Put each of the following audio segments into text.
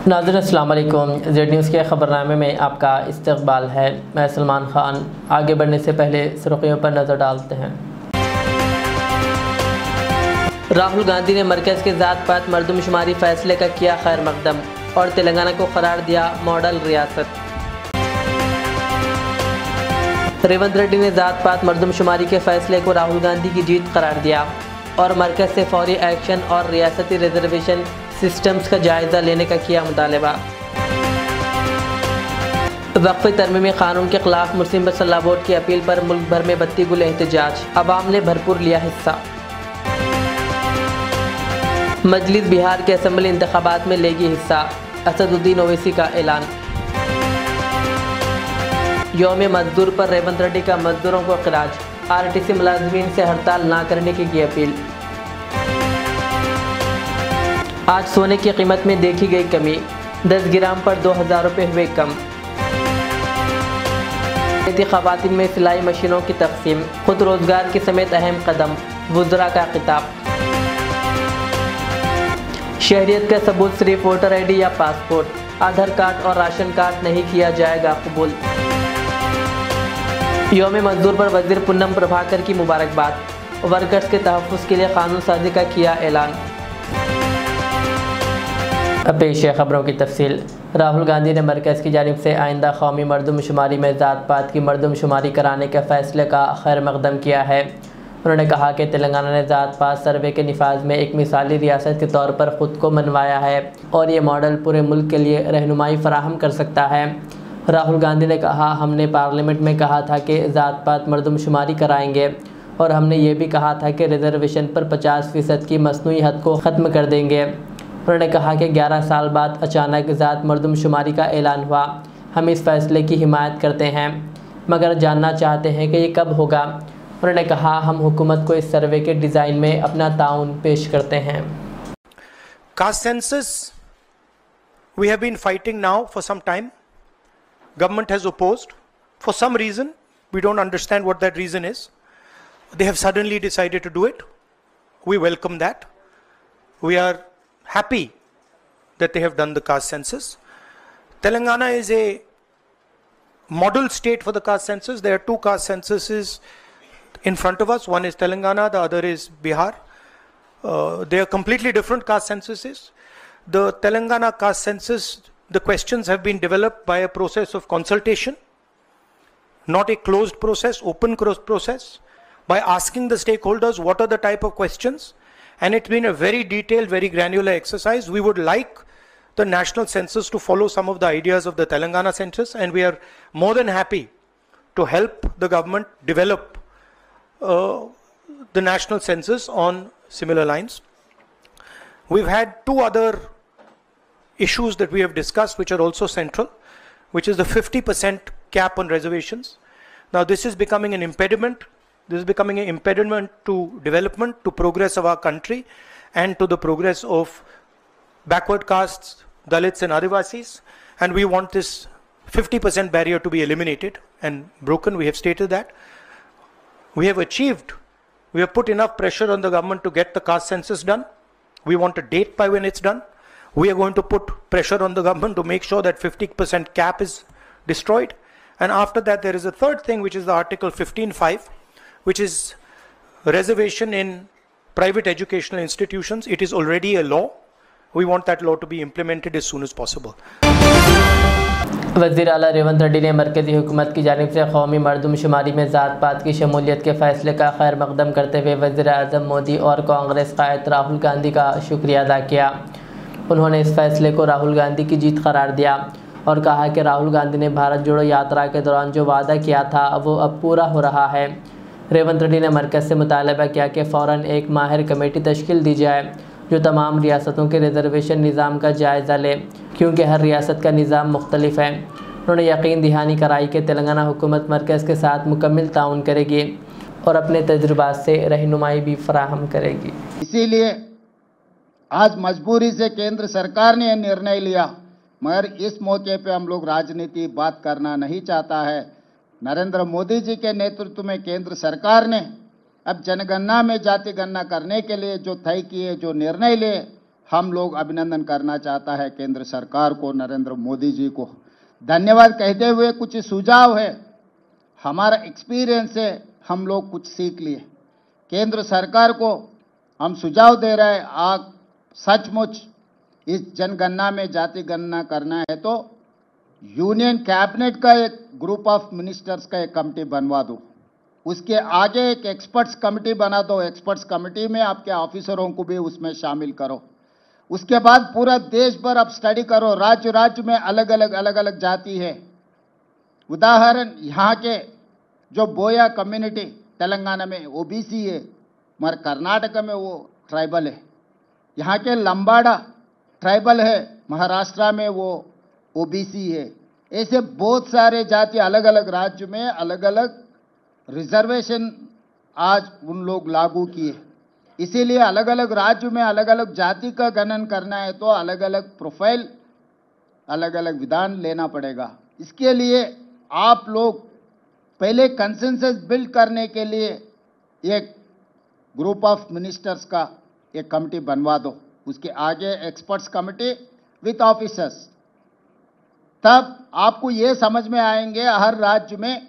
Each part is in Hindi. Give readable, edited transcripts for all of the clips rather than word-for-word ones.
नाज़रीन अस्सलाम वालेकुम। जेड न्यूज़ के ख़बरनामे में आपका इस्तकबाल है। मैं सलमान ख़ान। आगे बढ़ने से पहले सुर्खियों पर नज़र डालते हैं। राहुल गांधी ने मरकज़ के ज़ात पात मरदमशुमारी फ़ैसले का किया खैर मकदम और तेलंगाना को करार दिया मॉडल रियासत। रेवंत रेड्डी ने ज़ात पात मरदमशुमारी के फ़ैसले को राहुल गांधी की जीत करार दिया और मरकज़ से फौरी एक्शन और रियासती रिजर्वेशन सिस्टम्स का जायज़ा लेने का किया मुतालबा। वक्फ़ तरमीमी क़ानून के ख़िलाफ़ मुस्लिम मसल्ला बोर्ड की अपील पर मुल्क भर में बत्ती गुल एहतजाज, अवाम ने भरपूर लिया हिस्सा। मजलिस बिहार के असम्बली इंतखाबात में लेगी हिस्सा, असदुद्दीन ओवैसी का ऐलान। यौम मजदूर पर रेवंत रेड्डी का मजदूरों को खिराज, RTC मुलाजमीन से हड़ताल ना करने की अपील। आज सोने की कीमत में देखी गई कमी, 10 ग्राम पर 2000 रुपये हुए कम। ख़वातीन में सिलाई मशीनों की तकसीम, खुद रोजगार के समेत अहम कदम, वुज़रा का खिताब। शहरियत का सबूत सिर्फ वोटर ID या पासपोर्ट, आधार कार्ड और राशन कार्ड नहीं किया जाएगा कबूल। यौम मजदूर पर वज़ीर पूनम प्रभाकर की मुबारकबाद, वर्कर्स के तहफ़्फ़ुज़ के लिए कानून साजी का किया ऐलान। अब पेश है खबरों की तफसील। राहुल गांधी ने मरकज़ की जानिब से आइंदा कौमी मरदमशुमारी में ज़ात पात की मरदमशुमारी कराने के फ़ैसले का खैर मकदम किया है। उन्होंने कहा कि तेलंगाना ने ज़ात पात सर्वे के निफाज में एक मिसाली रियासत के तौर पर ख़ुद को मनवाया है और ये मॉडल पूरे मुल्क के लिए रहनुमाई फ़राहम कर सकता है। राहुल गांधी ने कहा, हमने पार्लियामेंट में कहा था कि ज़ात पात मरदमशुमारी कराएंगे और हमने ये भी कहा था कि रिजर्वेशन पर 50% की मसनूई हद को ख़त्म कर देंगे। उन्होंने कहा कि 11 साल बाद अचानक ज़ात मरदमशुमारी का ऐलान हुआ। हम इस फ़ैसले की हिमायत करते हैं मगर जानना चाहते हैं कि ये कब होगा। उन्होंने कहा, हम हुकूमत को इस सर्वे के डिज़ाइन में अपना ताउन पेश करते हैं। Caste census, we have been fighting now for some time. Government has opposed. For some reason, we don't understand what that reason is. They have suddenly decided to do it. We welcome that. We are happy that they have done the caste census. Telangana is a model state for the caste census. There are two caste censuses in front of us. One is Telangana, the other is Bihar. They are completely different caste censuses. The Telangana caste census, the questions have been developed by a process of consultation, not a closed process, open process, by asking the stakeholders what are the type of questions. And it's been a very detailed, very granular exercise. We would like the national census to follow some of the ideas of the Telangana census, and we are more than happy to help the government develop the national census on similar lines. We've had two other issues that we have discussed which are also central, which is the 50% cap on reservations. Now this is becoming an impediment. This is becoming an impediment to development, to progress of our country, and to the progress of backward castes, Dalits and Adivasis. And we want this 50% barrier to be eliminated and broken. We have stated that. We have put enough pressure on the government to get the caste census done. We want a date by when it's done. We are going to put pressure on the government to make sure that 50% cap is destroyed. And after that, there is a third thing, which is the Article 15(5), which is reservation in private educational institutions. It is already a law. We want that law to be implemented as soon as possible. वज़ीर आला रेवंत रेड्डी ने मरकज़ी हुकूमत की जानिब से कौमी मरदमशुमारी में ज़ात पात की शमूलियत के फ़ैसले का खैर मकदम करते हुए वज़ीर आज़म मोदी और कांग्रेस कायद राहुल गांधी का शुक्रिया अदा किया। उन्होंने इस फ़ैसले को राहुल गांधी की जीत करार दिया और कहा कि राहुल गांधी ने भारत जोड़ो यात्रा के दौरान जो वादा किया था वो अब पूरा हो रहा है। रेवंत रेड्डी ने मरकज़ से मुतालबा किया कि फ़ौरन एक माहिर कमेटी तश्कील दी जाए जो तमाम रियासतों के रिजर्वेशन निज़ाम का जायज़ा ले, क्योंकि हर रियासत का निज़ाम मुख्तलिफ है। उन्होंने यकीन दहानी कराई कि तेलंगाना हुकूमत मरकज़ के साथ मुकम्मल ताउन करेगी और अपने तजुर्बात से रहनुमाई भी फराहम करेगी। इसीलिए आज मजबूरी से केंद्र सरकार ने यह निर्णय लिया, मगर इस मौके पे हम लोग राजनीति बात करना नहीं चाहता है। नरेंद्र मोदी जी के नेतृत्व में केंद्र सरकार ने अब जनगणना में जाति गणना करने के लिए जो तय किए, जो निर्णय लिए, हम लोग अभिनंदन करना चाहता है केंद्र सरकार को, नरेंद्र मोदी जी को धन्यवाद कहते हुए कुछ सुझाव है, हमारा एक्सपीरियंस है, हम लोग कुछ सीख लिए। केंद्र सरकार को हम सुझाव दे रहे हैं, आप सचमुच इस जनगणना में जाति गणना करना है तो यूनियन कैबिनेट का एक ग्रुप ऑफ मिनिस्टर्स का एक कमेटी बनवा दो, उसके आगे एक एक्सपर्ट्स कमेटी बना दो, एक्सपर्ट्स कमेटी में आपके ऑफिसरों को भी उसमें शामिल करो। उसके बाद पूरा देश भर आप स्टडी करो, राज्य राज्य में अलग अलग जाति है। उदाहरण यहाँ के जो बोया कम्युनिटी तेलंगाना में ओबीसी है, मगर कर्नाटक में वो ट्राइबल है। यहाँ के लंबाड़ा ट्राइबल है, महाराष्ट्र में वो ओबीसी है। ऐसे बहुत सारे जाति अलग अलग राज्य में अलग अलग रिजर्वेशन आज उन लोग लागू किए। इसीलिए अलग अलग राज्य में अलग अलग जाति का गणन करना है तो अलग अलग प्रोफाइल, अलग अलग विधान लेना पड़ेगा। इसके लिए आप लोग पहले कंसेंसस बिल्ड करने के लिए एक ग्रुप ऑफ मिनिस्टर्स का एक कमेटी बनवा दो, उसके आगे एक्सपर्ट्स कमेटी विथ ऑफिसर्स। तब आपको ये समझ में आएंगे हर राज्य में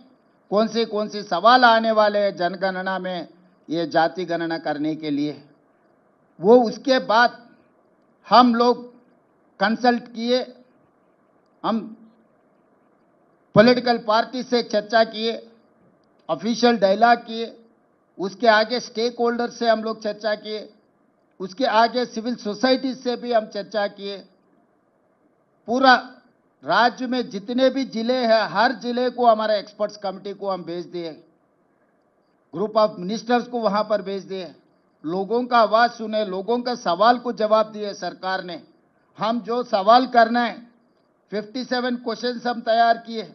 कौन से सवाल आने वाले हैं जनगणना में, ये जाति गणना करने के लिए। वो उसके बाद हम लोग कंसल्ट किए, हम पॉलिटिकल पार्टी से चर्चा किए, ऑफिशियल डायलॉग किए, उसके आगे स्टेक होल्डर से हम लोग चर्चा किए, उसके आगे सिविल सोसाइटी से भी हम चर्चा किए। पूरा राज्य में जितने भी जिले हैं, हर जिले को हमारे एक्सपर्ट्स कमेटी को हम भेज दिए, ग्रुप ऑफ मिनिस्टर्स को वहां पर भेज दिए, लोगों का आवाज सुने, लोगों का सवाल को जवाब दिए सरकार ने। हम जो सवाल करना है 57 क्वेश्चंस हम तैयार किए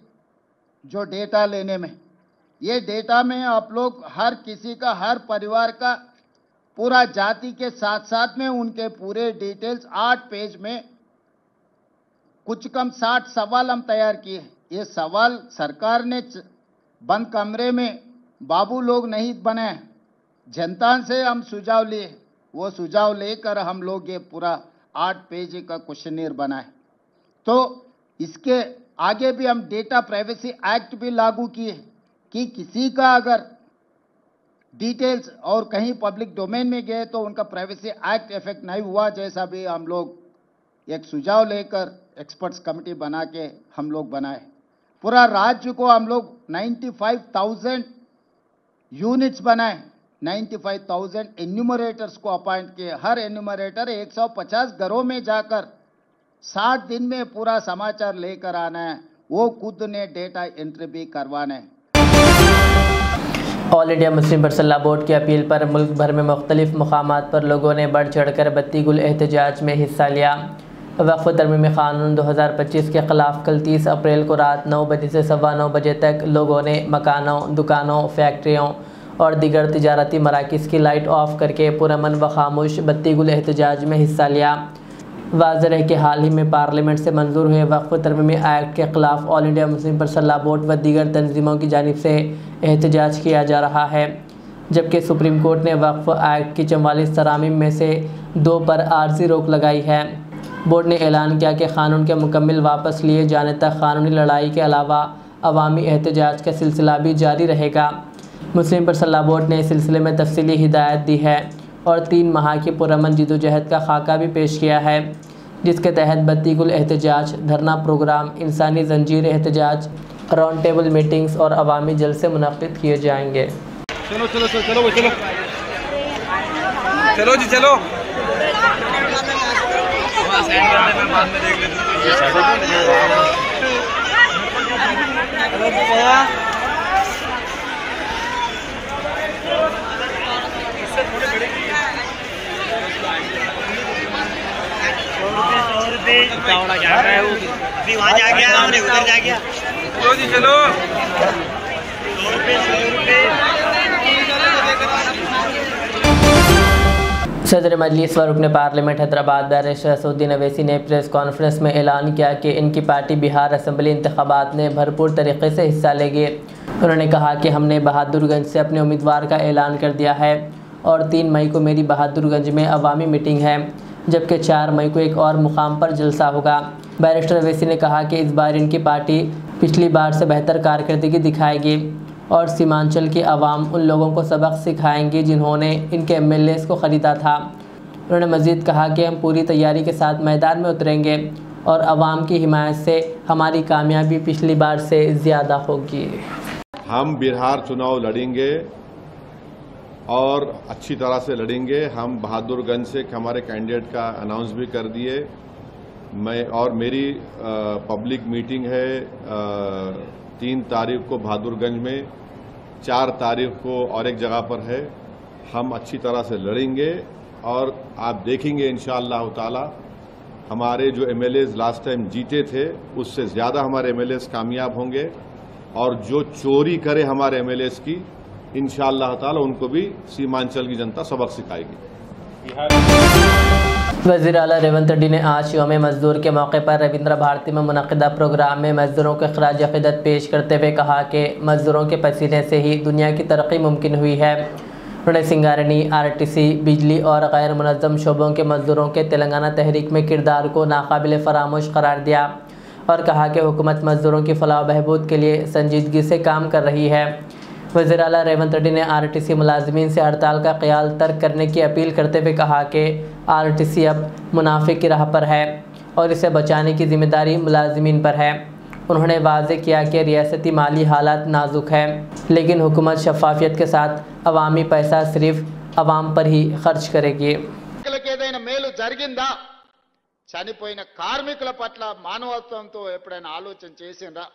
जो डेटा लेने में। ये डेटा में आप लोग हर किसी का, हर परिवार का पूरा जाति के साथ साथ में उनके पूरे डिटेल्स 8 पेज में कुछ कम 60 सवाल हम तैयार किए। ये सवाल सरकार ने बंद कमरे में बाबू लोग नहीं बनाए, जनता से हम सुझाव लिए, वो सुझाव लेकर हम लोग ये पूरा 8 पेज का क्वेश्चनियर बनाए। तो इसके आगे भी हम डेटा प्राइवेसी एक्ट भी लागू किए कि किसी का अगर डिटेल्स और कहीं पब्लिक डोमेन में गए तो उनका प्राइवेसी एक्ट इफेक्ट नहीं हुआ, जैसा भी हम लोग एक सुझाव लेकर एक्सपर्ट्स कमेटी बना के हम लोग बनाए। पूरा राज्य को हम लोग 95,000 यूनिट्स बनाए, 95,000 एन्यूमरेटर्स को अपॉइंट किए। हर एन्यूमरेटर 150 घरों में जाकर 60 दिन में पूरा समाचार लेकर आना है, वो खुद ने डेटा एंट्री भी करवाना है। All India Muslim personal board की अपील पर मुल्क भर में मुख्तलिफ मकामात पर लोगों ने बढ़ चढ़कर बत्ती गुल एहतजाज में हिस्सा लिया। वक्फ तरमीमी क़ानून 2025 के ख़िलाफ़ कल 30 अप्रैल को रात 9 बजे से 9:15 बजे तक लोगों ने मकानों, दुकानों, फैक्ट्रियों और दीगर तिजारती मराकिज़ की लाइट ऑफ करके पुरअमन व खामोश बत्ती गुल एहतजाज में हिस्सा लिया। वाज़ेह है कि हाल ही में पार्लियामेंट से मंजूर हुए वक्फ तरमीमी एक्ट के ख़िलाफ़ all India Muslim personal board व दीगर तंजीमों की जानिब से एहतजाज किया जा रहा है, जबकि सुप्रीम कोर्ट ने वक्फ एक्ट की 44 तरामीम में से 2 पर आर्जी रोक लगाई है। बोर्ड ने ऐलान किया कि क़ानून के मुकम्मल वापस लिए जाने तक क़ानूनी लड़ाई के अलावा अवामी एहतजाज का सिलसिला भी जारी रहेगा। मुस्लिम पर्सनल बोर्ड ने इस सिलसिले में तफसीली हिदायत दी है और 3 माह की पुरअमन जदोजहद का खाका भी पेश किया है, जिसके तहत बत्ती गुल एहतजाज, धरना प्रोग्राम, इंसानी जंजीर एहतजाज, राउंड टेबल मीटिंग्स और अवामी जलसे मुनक़्क़िद किए जाएंगे। चलो चलो चलो चलो चलो चलो जी चलो। बाद में देख जा रहा है वो अभी वहाँ जा गया, हमने उधर जा गया। चलो जी चलो। सदर मजलिस व रुकन पार्लियामेंट हैदराबाद बैरिस्टर असदुद्दीन अवैसी ने प्रेस कॉन्फ्रेंस में ऐलान किया कि इनकी पार्टी बिहार असम्बली इंतखाबात में भरपूर तरीके से हिस्सा लेगी। उन्होंने कहा कि हमने बहादुरगंज से अपने उम्मीदवार का ऐलान कर दिया है और 3 मई को मेरी बहादुरगंज में अवामी मीटिंग है। जबकि 4 मई को एक और मुकाम पर जलसा होगा। बैरिस्टर अवैसी ने कहा कि इस बार इनकी पार्टी पिछली बार से बेहतर कारकर्दगी दिखाएगी और सीमांचल की आवाम उन लोगों को सबक सिखाएंगी जिन्होंने इनके एमएलएस को ख़रीदा था। उन्होंने मज़ीद कहा कि हम पूरी तैयारी के साथ मैदान में उतरेंगे और आवाम की हिमायत से हमारी कामयाबी पिछली बार से ज़्यादा होगी। हम बिहार चुनाव लड़ेंगे और अच्छी तरह से लड़ेंगे। हम बहादुरगंज से हमारे कैंडिडेट का अनाउंस भी कर दिए। मेरी पब्लिक मीटिंग है 3 तारीख को बहादुरगंज में, 4 तारीख को और एक जगह पर है। हम अच्छी तरह से लड़ेंगे और आप देखेंगे इंशाअल्लाह ताला हमारे जो एमएलएज लास्ट टाइम जीते थे उससे ज़्यादा हमारे एमएलएज कामयाब होंगे और जो चोरी करे हमारे एमएलएज की इंशाअल्लाह ताला उनको भी सीमांचल की जनता सबक सिखाएगी। वज़ीर आला रेवंत रेड्डी ने आज यौम मज़दूर के मौके पर रविंद्र भारती में मुनक़िदा प्रोग्राम में मज़दूरों को ख़राज अक़ीदत पेश करते हुए कहा कि मज़दूरों के पसीने से ही दुनिया की तरक्की मुमकिन हुई है। उन्होंने सिंगारनी, आरटीसी, बिजली और गैर मुनज़्ज़म शोबों के मज़दूरों के तेलंगाना तहरीक में किरदार को नाकाबिल फ़रामोश करार दिया और कहा कि हुकूमत मज़दूरों की फ़लाह बहबूद के लिए संजीदगी से काम कर रही है। वज़ीर आला रेवंत रेड्डी ने आरटीसी मुलाज़मीन से हड़ताल का क़याल तर्क करने की अपील करते हुए कहा कि आरटीसी अब मुनाफे की राह पर है और इसे बचाने की ज़िम्मेदारी मुलाज़मीन पर है। उन्होंने वाज़ेह किया कि रियासती माली हालात नाजुक है, लेकिन हुकूमत शफ़ाफियत के साथ अवामी पैसा सिर्फ अवाम पर ही खर्च करेगी। మేలు జరిగిందా? చనిపోయిన కార్మికుల పట్ల మానవత్వంతో ఎప్పుడైనా ఆలోచన చేసిండ్రా?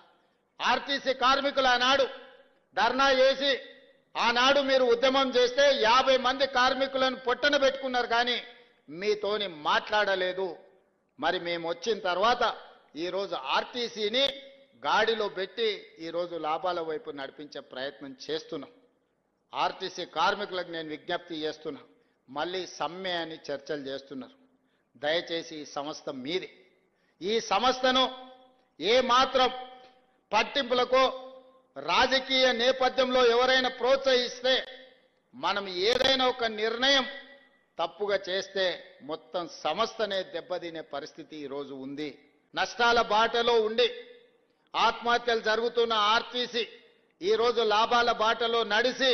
ఆర్టీసీ కార్మికుల ఆనాడు ధర్నా చేసి ఆనాడు మీరు ఉద్యమం చేస్తే 50 మంది కార్మికులను పొట్టన పెట్టుకున్నారు, కానీ మీతోని మాట్లాడలేదు. మరి మేము వచ్చిన తర్వాత ఈ రోజు ఆర్టీసీని గాడిలో పెట్టి ఈ రోజు లాభాల వైపు నడిపించే ప్రయత్నం చేస్తున్నాం. ఆర్టీసీ కార్మికులకు నేను విజ్ఞప్తి చేస్తున్నా, మళ్ళీ సమ్మె అని చర్చలు చేస్తున్నారు. దయచేసి ఈ సంస్థ మీది. ఈ సంస్థను ఏ మాత్రం పట్టింపులకు రాజకీయ నేపథ్యంలో ఎవరైనా ప్రోత్సహిస్తే, మనం ఏదైనా ఒక నిర్ణయం తప్పుగా చేస్తే మొత్తం సంస్థనే దెబ్బతినే పరిస్థితి ఈ రోజు ఉంది. నష్టాల బాటలో ఉండి ఆత్మహత్యలు జరుగుతున్న ఆర్టీసీ ఈ రోజు లాభాల బాటలో నడిచి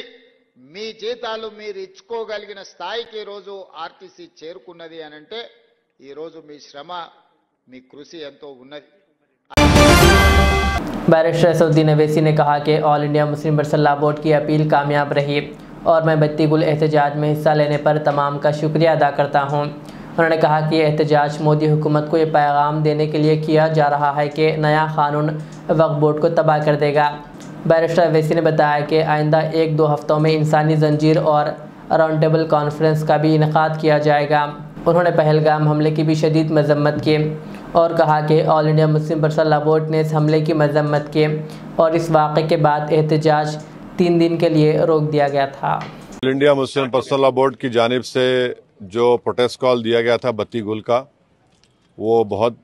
మీ జీతాలు మీరు ఇచ్చుకోగలిగిన స్థాయికి ఈ రోజు ఆర్టీసీ చేరుకున్నది అని అంటే ఈ రోజు మీ శ్రమ, మీ కృషి ఎంతో ఉన్నది. बैरिस्टर असदुद्दीन अवैसी ने कहा कि ऑल इंडिया मुस्लिम बरसल्ला बोर्ड की अपील कामयाब रही और मैं बत्ती गुल एहतजाज में हिस्सा लेने पर तमाम का शुक्रिया अदा करता हूँ। उन्होंने कहा कि एहतजाज मोदी हुकूमत को ये पैगाम देने के लिए किया जा रहा है कि नया कानून वक्फ बोर्ड को तबाह कर देगा। बैरिस्टर अवैसी ने बताया कि आइंदा 1-2 हफ्तों में इंसानी जंजीर और राउंड टेबल कॉन्फ्रेंस का भी इनेकाद किया जाएगा। उन्होंने पहलगाम हमले की भी शदीद मजम्मत की और कहा कि ऑल इंडिया मुस्लिम बरसल्ला बोर्ड ने इस हमले की मजम्मत की और इस वाक़े के बाद एहतजाज 3 दिन के लिए रोक दिया गया था। ऑल इंडिया मुस्लिम बरसल्ला बोर्ड की जानिब से जो प्रोटेस्ट कॉल दिया गया था बत्ती गुल का, वो बहुत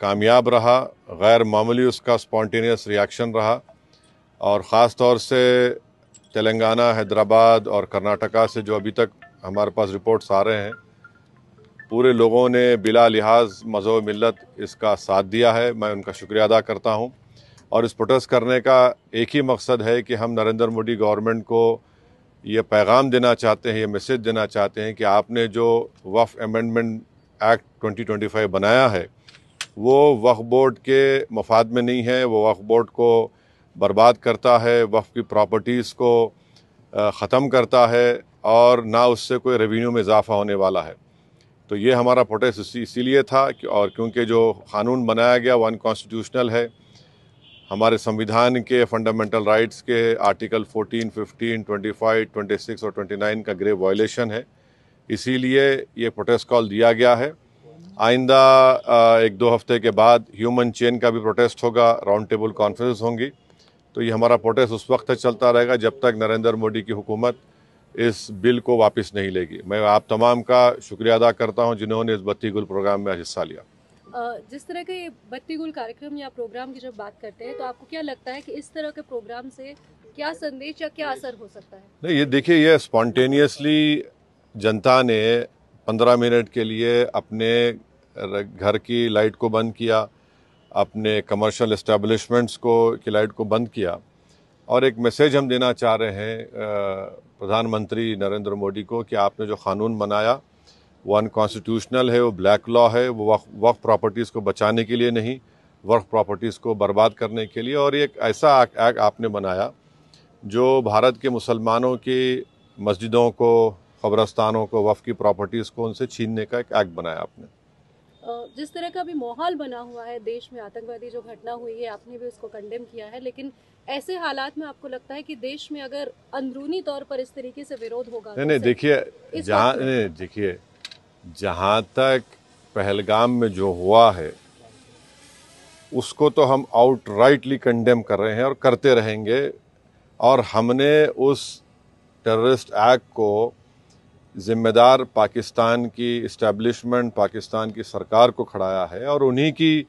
कामयाब रहा। गैर मामूली उसका स्पॉन्टेनियस रिएक्शन रहा और ख़ास तौर से तेलंगाना, हैदराबाद और कर्नाटका से जो अभी तक हमारे पास रिपोर्ट्स आ रहे हैं, पूरे लोगों ने बिला लिहाज मज़हब मिल्लत इसका साथ दिया है। मैं उनका शुक्रिया अदा करता हूं और इस प्रोटेस्ट करने का एक ही मकसद है कि हम नरेंद्र मोदी गवर्नमेंट को ये पैगाम देना चाहते हैं, ये मैसेज देना चाहते हैं कि आपने जो वक्फ अमेंडमेंट एक्ट 2025 बनाया है वो वक्फ बोर्ड के मफाद में नहीं है, वो वक्फ बोर्ड को बर्बाद करता है, वक्फ की प्रॉपर्टीज़ को ख़त्म करता है और ना उससे कोई रेवेन्यू में इजाफा होने वाला है। तो ये हमारा प्रोटेस्ट इसीलिए था और क्योंकि जो कानून बनाया गया वो अनकॉन्स्टिट्यूशनल है, हमारे संविधान के फंडामेंटल राइट्स के आर्टिकल 14, 15, 25, 26 और 29 का ग्रेव वायलेशन है। इसीलिए ये प्रोटेस्ट कॉल दिया गया है। आइंदा 1-2 हफ्ते के बाद ह्यूमन चेन का भी प्रोटेस्ट होगा, राउंड टेबल कॉन्फ्रेंस होंगी। तो ये हमारा प्रोटेस्ट उस वक्त तक चलता रहेगा जब तक नरेंद्र मोदी की हुकूमत इस बिल को वापस नहीं लेगी। मैं आप तमाम का शुक्रिया अदा करता हूं जिन्होंने इस बत्ती गुल प्रोग्राम में हिस्सा लिया। जिस तरह के बत्ती गुल कार्यक्रम या प्रोग्राम की जब बात करते हैं तो आपको क्या लगता है कि इस तरह के प्रोग्राम से क्या संदेश या क्या असर हो सकता है? नहीं, ये देखिए, ये स्पॉन्टेनियसली जनता ने 15 मिनट के लिए अपने घर की लाइट को बंद किया, अपने कमर्शियल एस्टेब्लिशमेंट्स की लाइट को बंद किया। और एक मैसेज हम देना चाह रहे हैं प्रधानमंत्री नरेंद्र मोदी को कि आपने जो कानून बनाया वो अनकॉन्स्टिट्यूशनल है, वो ब्लैक लॉ है, वो वक्फ प्रॉपर्टीज़ को बचाने के लिए नहीं, वक्फ प्रॉपर्टीज़ को बर्बाद करने के लिए। और एक ऐसा एक्ट आपने बनाया जो भारत के मुसलमानों की मस्जिदों को, कब्रस्तानों को, वक्फ की प्रॉपर्टीज़ को उनसे छीनने का एक एक्ट बनाया आपने। जिस तरह का भी माहौल बना हुआ है देश में, आतंकवादी जो घटना हुई है, आपने भी उसको कंडेम किया है, लेकिन ऐसे हालात में आपको लगता है कि देश में अगर अंदरूनी तौर पर इस तरीके से विरोध होगा? नहीं, देखिए जहाँ तक पहलगाम में जो हुआ है उसको तो हम आउटराइटली कंडेम कर रहे हैं और करते रहेंगे। और हमने उस टेररिस्ट एक्ट को जिम्मेदार पाकिस्तान की इस्टेब्लिशमेंट, पाकिस्तान की सरकार को खड़ाया है और उन्हीं की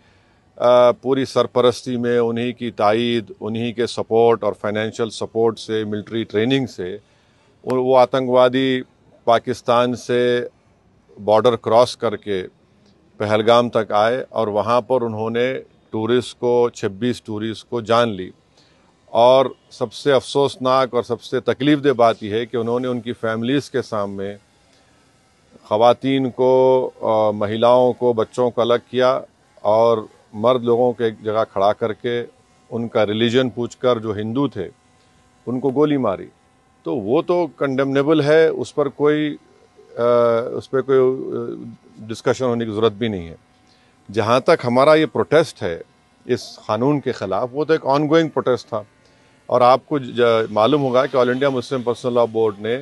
पूरी सरपरस्ती में, उन्हीं की तायीद, उन्हीं के सपोर्ट और फाइनेंशियल सपोर्ट से, मिलिट्री ट्रेनिंग से वो आतंकवादी पाकिस्तान से बॉर्डर क्रॉस करके पहलगाम तक आए और वहाँ पर उन्होंने 26 टूरिस्ट को जान ली। और सबसे अफसोसनाक और सबसे तकलीफ़देह बात यह है कि उन्होंने उनकी फैमिलीज़ के सामने ख़वातीन को, महिलाओं को, बच्चों को अलग किया और मर्द लोगों को एक जगह खड़ा करके उनका रिलीजन पूछकर, जो हिंदू थे, उनको गोली मारी। तो वो तो कंडेमनेबल है, उस पर कोई डिस्कशन होने की ज़रूरत भी नहीं है। जहाँ तक हमारा ये प्रोटेस्ट है इस कानून के ख़िलाफ़, वो तो एक ऑनगोइंग प्रोटेस्ट था। और आपको मालूम होगा कि all India Muslim personal law board ने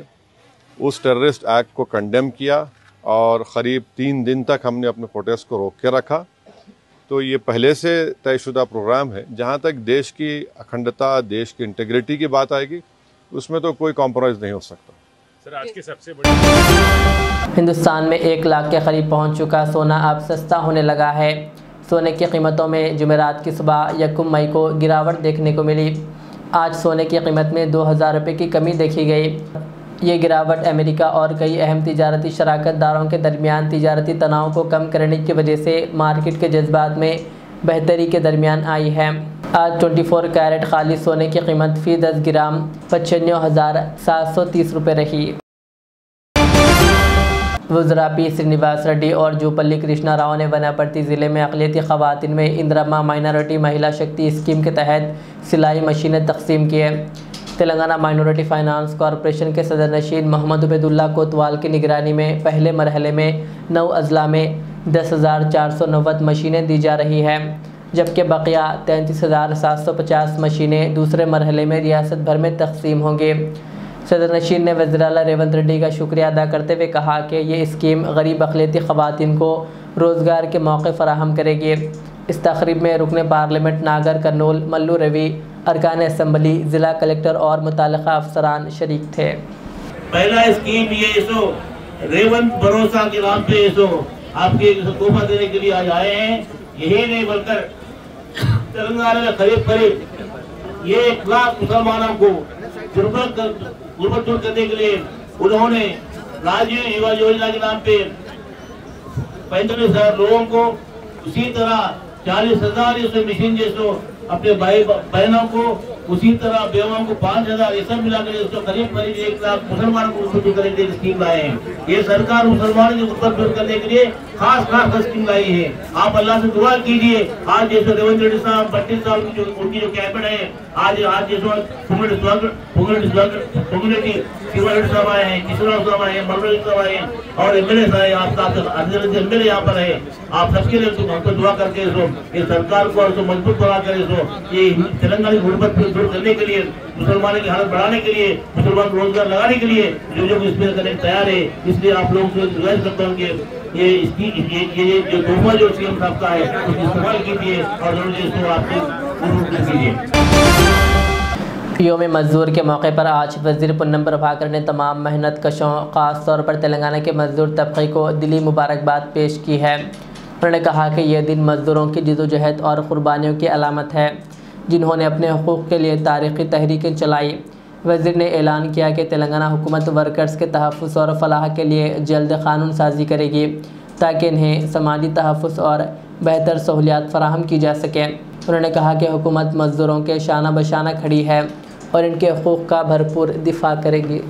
उस टेररिस्ट एक्ट को कंडेम किया और क़रीब 3 दिन तक हमने अपने प्रोटेस्ट को रोक के रखा। तो ये पहले से तयशुदा प्रोग्राम है। जहाँ तक देश की अखंडता, देश की इंटीग्रिटी की बात आएगी, उसमें तो कोई कॉम्प्रोमाइज़ नहीं हो सकता। सर, आज की सबसे बड़ी हिंदुस्तान में 1 लाख के करीब पहुंच चुका सोना अब सस्ता होने लगा है। सोने की कीमतों में जुमेरात की सुबह 1 मई को गिरावट देखने को मिली। आज सोने की कीमत में 2000 रुपये की कमी देखी गई। ये गिरावट अमेरिका और कई अहम तिजारती शराकतदारों के दरमियान तिजारती तनाव को कम करने की वजह से मार्केट के जज्बात में बेहतरी के दरमियान आई है। आज 24 कैरेट खाली सोने की कीमत फ़ी 10 ग्राम 95,730 रुपये रही। वज़रा पी श्रीनिवास रेड्डी और जूपल्ली कृष्णा राव ने वनापर्ती ज़िले में अक़लियती ख़वातीन में इंदिरा माइनॉरिटी महिला शक्ति स्कीम के तहत सिलाई मशीनें तक़सीम किए। तेलंगाना माइनॉरिटी फाइनेंस कॉरपोरेशन के सदर नशीन मोहम्मद उबैदुल्ला कोतवाल की निगरानी में पहले मरहले में 9 अज़ला में 10,490 मशीनें दी जा रही हैं, जबकि बकिया 33,750 मशीनें दूसरे मरहले में रियासत भर में तक़सीम होंगी। सदर नशीन ने वज़ीर आला रेवंत रेड्डी का शुक्रिया अदा करते हुए कहा कि ये स्कीम गरीब अक़लियती ख़वातीन को रोज़गार के मौक़े फ़राहम करेगी। इस तक़रीब में रुकन पार्लियामेंट नागर कर्नूल मल्लू रवि, अरकान असम्बली, ज़िला कलेक्टर और मुताल्लिक़ा अफसरान शरीक थे। पहला स्कीम ये सो रेवंत भरोसा के नाम पे सो आपके तोहफा देने के लिए आज आए हैं। यही नहीं बल्कि तेलंगाना में करीब ये 1 लाख मुसलमानों को गुर्बत दूर करने के लिए उन्होंने राजीव युवा योजना के नाम पे 45,000 लोगों को, उसी तरह 40,000 मशीन जैसो अपने भाई बहनों को, उसी तरह बेवाओं को 5,000, ये सब मिलाकर इसको करीब 1 लाख मुसलमानों को गुर्बत दूर करने के लिए स्कीम लाए हैं। ये सरकार मुसलमानों की गुर्बत दूर करने के लिए खास स्कीम लाई है। आप अल्लाह से दुआ कीजिए। आज जैसे रेवंत रेड्डी साहब 32 साल की उनकी जो कैबिनेट है, आज जैसे शिवरेड्डी साहब आए हैं, किशोर साहब आए हैं, मल्लू साहब आए हैं और एमएलए साहब आपका एमएलए यहाँ पर है। आप सबके लिए हमको दुआ करके ये सरकार को मजबूत बना कर ये तेलंगाना की गुर्बत दूर करने के लिए, मुसलमानों की हालत बढ़ाने के लिए, मुसलमान रोजगार लगाने के लिए जो इसमें करने तैयार है। इसलिए आप लोगों से गुजारिश करता हूँ कि ये जो तोहफा जो सीएम साहब का है उसको इस्तेमाल कीजिए और जरूर इसको आप कीजिए। योम मज़दूर के मौके पर आज वज़ीर पुन्नम प्रभाकर ने तमाम मेहनत कशों, ख़ास तौर पर तेलंगाना के मज़दूर तबक़े को दिली मुबारकबाद पेश की है। उन्होंने कहा कि यह दिन मज़दूरों की जदोजहद और क़ुरबानियों की अलामत है, जिन्होंने अपने हुकूक़ के लिए तारीख़ी तहरीकें चलाई। वज़ीर ने ऐलान किया कि तेलंगाना हुकूमत वर्कर्स के तहफ़्फ़ुज़ और फलाह के लिए जल्द कानून साजी करेगी ताकि इन्हें समाजी तहफ़्फ़ुज़ और बेहतर सहूलियात फराहम की जा सकें। उन्होंने कहा कि हुकूमत मज़दूरों के शाना बशाना खड़ी है और इनके हकूक़ का भरपूर दिफा करेगी।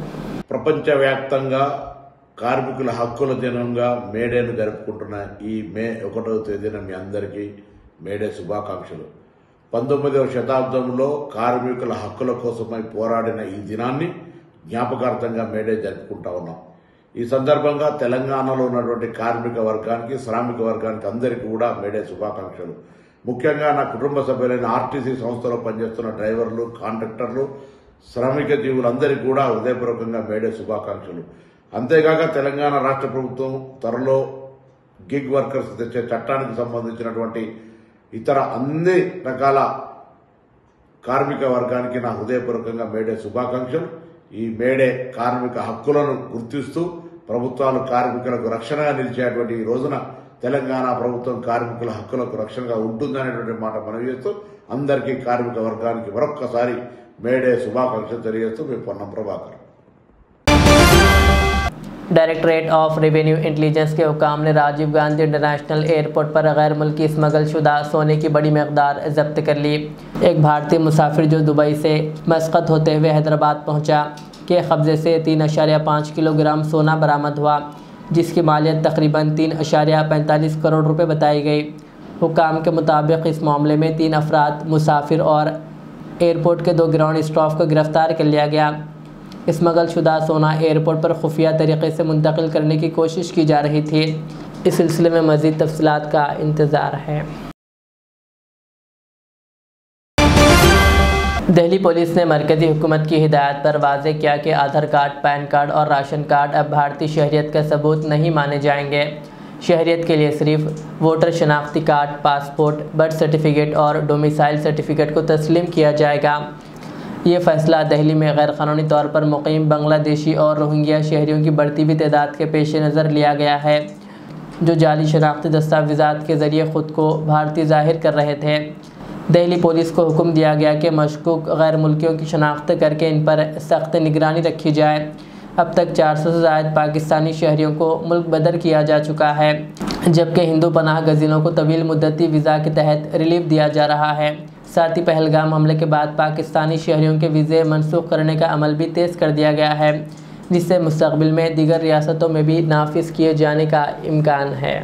ప్రపంచవ్యాప్తంగా కార్మికుల హక్కుల దినంగా మేడేను జరుపుకుంటున్న ఈ మే 1వ తేదీన మీ అందరికీ మేడే శుభాకాంక్షలు। 19వ శతాబ్దంలో కార్మికుల హక్కుల కోసమై పోరాడిన ఈ దినాన్ని జ్ఞాపకార్థంగా మేడే జరుపుకుంటా ఉన్నాం। ఈ సందర్భంగా తెలంగాణలో ఉన్నటువంటి కార్మిక వర్గానికి శ్రామిక వర్గానికి అందరికీ కూడా మేడే శుభాకాంక్షలు। ముఖ్యంగా నా కుటుంబ సభ్యులైన ఆర్టీసీ సంస్థలో పనిచేస్తున్న డ్రైవర్లు, కాంట్రాక్టర్లు, శ్రామిక జీవులందరికీ కూడా హృదయపూర్వకంగా మేడే శుభాకాంక్షలు। అంతేగాక తెలంగాణ రాష్ట్ర ప్రభుత్వం త్వరలో గిగ్ వర్కర్స్ తెచ్చే చట్టానికి సంబంధించినటువంటి ఇతర అన్ని రకాల కార్మిక వర్గానికి నా హృదయపూర్వకంగా మేడే శుభాకాంక్షలు। ఈ మేడే కార్మిక హక్కులను గుర్తిస్తూ ప్రభుత్వాలు కార్మికులకు రక్షణగా నిలిచేటువంటి ఈ రోజున తెలంగాణ ప్రభుత్వం కార్మికుల హక్కులకు రక్షణగా ఉంటుందనేటువంటి మాట మనవి చేస్తూ అందరికీ కార్మిక వర్గానికి మరొక్కసారి మేడే శుభాకాంక్షలు తెలియజేస్తూ మీ Ponnam Prabhakar. Directorate of revenue intelligence के हुकाम ने राजीव गांधी इंटरनेशनल एयरपोर्ट पर गैर मुल्की स्मगलशुदा सोने की बड़ी मकदार जब्त कर ली। एक भारतीय मुसाफिर जो दुबई से मस्कत होते हुए हैदराबाद पहुंचा के कब्जे से 3.5 किलोग्राम सोना बरामद हुआ, जिसकी मालियत तकरीबन 3.45 करोड़ रुपए बताई गई। हुकाम के मुताबिक इस मामले में 3 अफराद, मुसाफिर और एयरपोर्ट के 2 ग्राउंड स्टाफ को गिरफ्तार कर लिया गया। स्मगलशुदा सोना एयरपोर्ट पर खुफिया तरीके से मुंतकिल करने की कोशिश की जा रही थी। इस सिलसिले में मज़ीद तफसीलात का इंतज़ार है। दिल्ली पुलिस ने मरकज़ी हुकूमत की हिदायत पर वाज़े किया कि आधार कार्ड, पैन कार्ड और राशन कार्ड अब भारतीय शहरियत का सबूत नहीं माने जाएंगे। शहरियत के लिए सिर्फ वोटर शनाख्ती कार्ड, पासपोर्ट, बर्थ सर्टिफिकेट और डोमिसाइल सर्टिफिकेट को तस्लीम किया जाएगा। ये फ़ैसला दिल्ली में गैर कानूनी तौर पर मुक़ीम बांग्लादेशी और रोहिंग्या शहरियों की बढ़ती हुई तादाद के पेश नज़र लिया गया है, जो जाली शनाख्ती दस्तावेज़ात के ज़रिए ख़ुद को भारतीय ज़ाहिर कर रहे थे। दिल्ली पुलिस को हुक्म दिया गया कि मशकूक गैर मुल्कियों की शनाख्त करके इन पर सख्त निगरानी रखी जाए। अब तक 400 से ज़ायद पाकिस्तानी शहरियों को मुल्क बदर किया जा चुका है, जबकि हिंदू पनाह गज़ीनों को तवील मुद्दती वीज़ा के तहत रिलीफ दिया जा रहा है। साथ ही पहलगाम हमले के बाद पाकिस्तानी शहरियों के वीज़े मनसूख करने का अमल भी तेज़ कर दिया गया है, जिससे मुस्तक़बिल में दीगर रियासतों में भी नाफिज किए जाने का इम्कान है।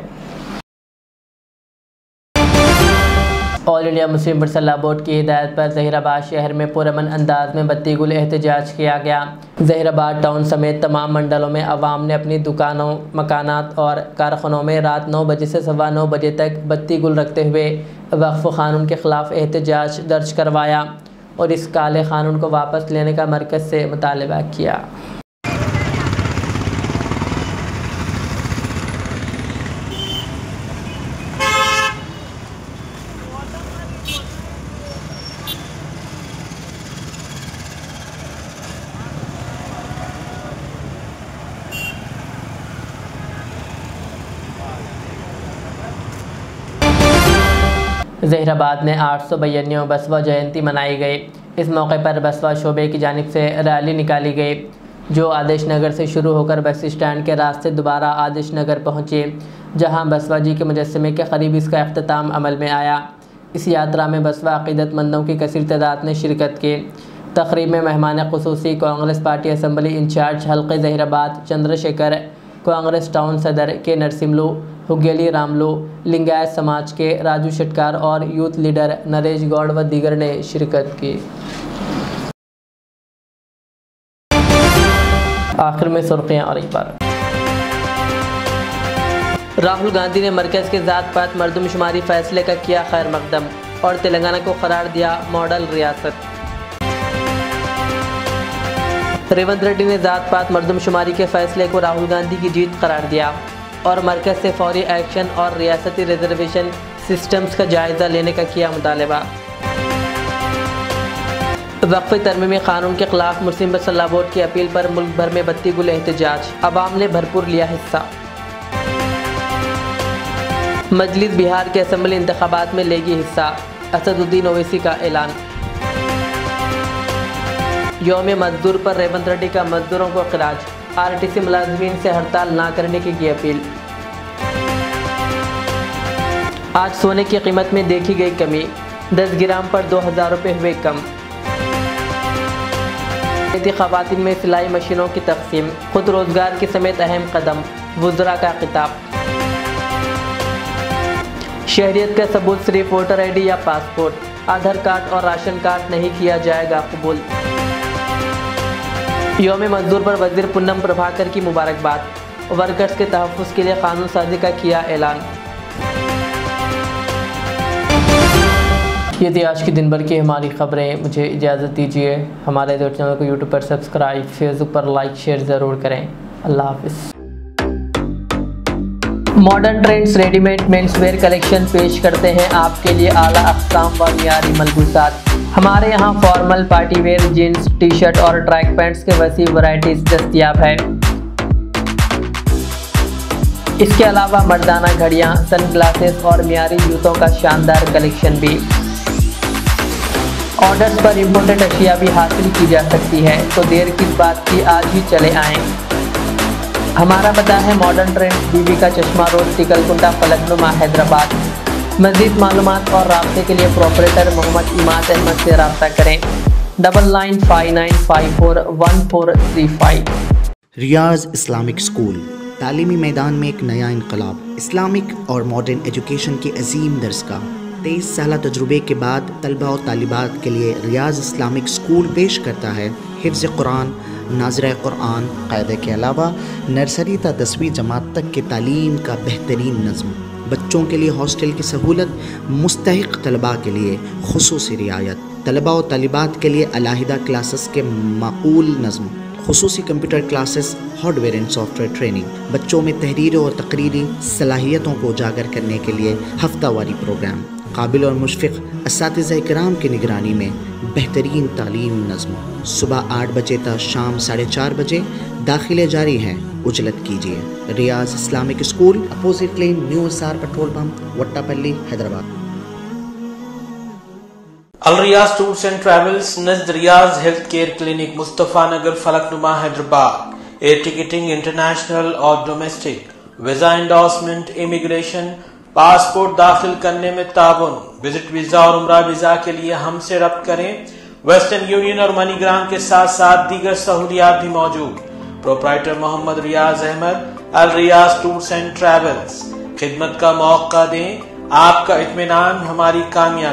ऑल इंडिया मुस्लिम बरसल्ला बोर्ड की हिदायत पर ज़हीराबाद शहर में पुरअमन अंदाज में बत्ती गुल एहतजाज किया गया। ज़हीराबाद टाउन समेत तमाम मंडलों में आवाम ने अपनी दुकानों, मकानात और कारखानों में रात 9 बजे से सवा 9 बजे तक बत्ती गुल रखते हुए वक्फ क़ानून के ख़िलाफ़ एहतजाज दर्ज करवाया और इस काले क़ानून को वापस लेने का मरकज़ से मुतालबा किया। ज़हीराबाद में 892 बसवा जयंती मनाई गई। इस मौके पर बसवा शोबे की जानिब से रैली निकाली गई, जो आदेश नगर से शुरू होकर बस स्टैंड के रास्ते दोबारा आदेश नगर पहुँची, जहां बसवा जी के मुजस्समे के करीब इसका अख्तिताम अमल में आया। इस यात्रा में बसवा अक़ीदतमंदों की कसीर तादाद ने शिरकत की। तक़रीब में मेहमान ख़ुसूसी कांग्रेस पार्टी असम्बली इंचार्ज हल्क़े ज़हीराबाद चंद्रशेखर, कांग्रेस टाउन सदर के नरसिम्लू, हुगेली रामलू, लिंगायत समाज के राजू शटकार और यूथ लीडर नरेश गौड़ व दीगर ने शिरकत की। आखिर में सुर्खियां और एक बार। राहुल गांधी ने मरकज़ के ज़ात पात मरदमशुमारी फैसले का किया खैर मकदम और तेलंगाना को करार दिया मॉडल रियासत। रेवंत रेड्डी ने ज़ात पात मरदमशुमारी के फैसले को राहुल गांधी की जीत करार दिया और मरकज़ से फौरी एक्शन और रियासती रिजर्वेशन सिस्टम्स का जायज़ा लेने का किया मुतालबा। वक्फ तरमीमी क़ानून के ख़िलाफ़ मुस्लिम बरसल्ला बोर्ड की अपील पर मुल्क भर में बत्ती गुल एहतजाज, अवाम ने भरपूर लिया हिस्सा। मजलिस बिहार के असम्बली इंतखाबात में लेगी हिस्सा, असदुद्दीन ओवैसी का ऐलान। यौम मजदूर पर रेवंत रेड्डी का मजदूरों को खिराज, आरटीसी मुलाजमीन से हड़ताल ना करने की अपील। आज सोने की कीमत में देखी गई कमी, 10 ग्राम पर 2000 रुपये हुए कम। खवातीन में सिलाई मशीनों की तकसीम, खुद रोजगार के समेत अहम कदम, वुज़रा का खिताब। शहरियत का सबूत सिर्फ वोटर आईडी या पासपोर्ट, आधार कार्ड और राशन कार्ड नहीं किया जाएगा कबूल। यौम मजदूर पर वज़ीर पूनम प्रभाकर की मुबारकबाद, वर्कर्स के तहफ़्फ़ुज़ के लिए कानून साजी का किया ऐलान। ये थी आज की दिन भर की हमारी खबरें। मुझे इजाज़त दीजिए। हमारे चैनल को यूट्यूब पर सब्सक्राइब, फेसबुक पर लाइक शेयर ज़रूर करें। अल्लाह हाफ़िज़। Modern trends readymade menswear collection पेश करते हैं आपके लिए आला अक़साम व मियारी मलबूसात। हमारे यहाँ formal, party wear, jeans, T shirt और ट्रैक पैंट्स के वसी वैरायटीज़ दस्तयाब है। इसके अलावा मर्दाना घड़ियाँ, सन ग्लासेस और मियारी जूतों का शानदार कलेक्शन भी। ऑर्डर्स पर इम्पोर्टेड अशिया भी हासिल की जा सकती है, तो देर किस बात की, आज ही चले आएँ। हमारा पता है मॉडर्न ट्रेंड्स, बीबी का चश्मा रोड, टिकलकुंटा, फलकनुमा, हैदराबाद। मज़ीद मालूमात और राब्ते के लिए प्रोपरेटर मोहम्मद इमाद अहमद से रब्ता करें। 9959541435। रियाज इस्लामिक स्कूल, तालीमी मैदान में एक नया इनकलाब। इस्लामिक और मॉडर्न एजुकेशन की अजीम दरसगाह। 23 साल तजुर्बे के बाद तलबा और तालिबात के लिए रियाज इस्लामिक स्कूल पेश करता है हिफ्ज़ कुरान, नाज़िर कुरान क़ायदे के अलावा नर्सरी ता 10वीं जमात तक के तालीम का बेहतरीन नज़्म। बच्चों के लिए हॉस्टल की सहूलत, मुस्तहिक़ तलबा के लिए खुसूसी रियायत, तलबा और तालिबात के लिए अलहदा क्लासेस के माकूल नज़्म, खुसूसी computer classes, hardware and software training. बच्चों में तहरीरी और तकरीरी सलाहियतों को उजागर करने के लिए हफ्तावारी प्रोग्राम। काबिल और मुशफ़िक़ असातिज़ा इकराम की निगरानी में बेहतरीन तालीम नज़्म। सुबह 8 बजे तक शाम 4:30 बजे दाखिले जारी हैं, उजलत कीजिए। Riyaz Islamic school, opposite lane, new SR petrol pump, Vattepally, Hyderabad. Al Riyaz tours and travels नज़द Riyaz health care clinic, Mustafa Nagar, Falaknuma, Hyderabad. Air ticketing international और domestic, visa endorsement, immigration, passport दाखिल करने में ताउन, विजिट वीज़ा और उम्रा वीज़ा के लिए हमसे रब्त करें। वेस्टर्न यूनियन और मनीग्राम के साथ साथ दीगर सहूलियात भी मौजूद। Proprietor Mohammad Riyaz Ahmed, Al Riyaz tours and travels. खिदमत का मौका दें, आपका इत्मीनान हमारी कामयाबी।